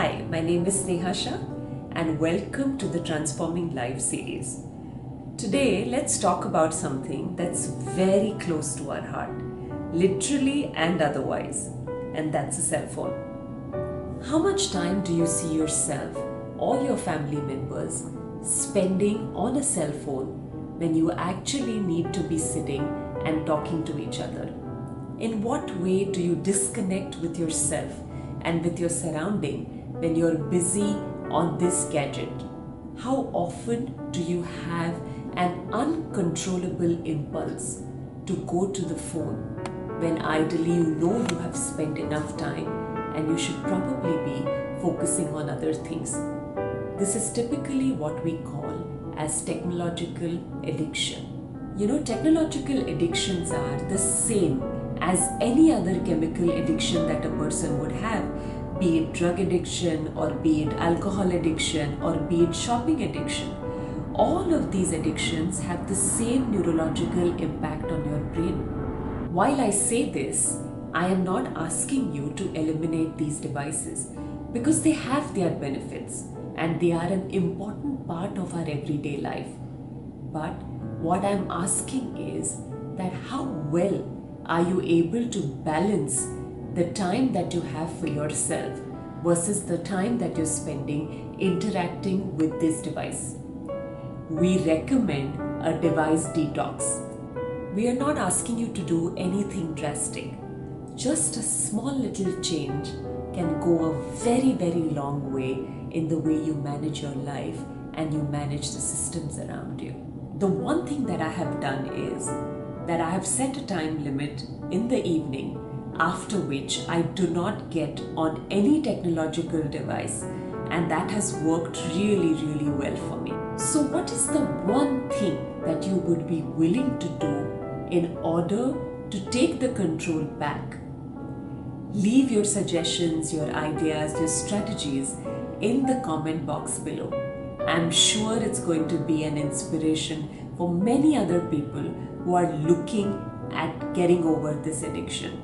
Hi, my name is Snehasha and welcome to the Transforming Life series. Today, let's talk about something that's very close to our heart, literally and otherwise, and that's a cell phone. How much time do you see yourself or your family members spending on a cell phone when you actually need to be sitting and talking to each other? In what way do you disconnect with yourself and with your surrounding when you're busy on this gadget? How often do you have an uncontrollable impulse to go to the phone when ideally you know you have spent enough time and you should probably be focusing on other things? This is typically what we call as technological addiction. Technological addictions are the same as any other chemical addiction that a person would have, be it drug addiction or be it alcohol addiction or be it shopping addiction. All of these addictions have the same neurological impact on your brain. While I say this, I am not asking you to eliminate these devices because they have their benefits and they are an important part of our everyday life. But what I'm asking is that how well are you able to balance the time that you have for yourself versus the time that you're spending interacting with this device? We recommend a device detox. We are not asking you to do anything drastic. Just a small little change can go a very, very long way in the way you manage your life and you manage the systems around you. The one thing that I have done is that I have set a time limit in the evening after which I do not get on any technological device, and that has worked really, really well for me. So what is the one thing that you would be willing to do in order to take the control back? Leave your suggestions, your ideas, your strategies in the comment box below. I'm sure it's going to be an inspiration for many other people who are looking at getting over this addiction.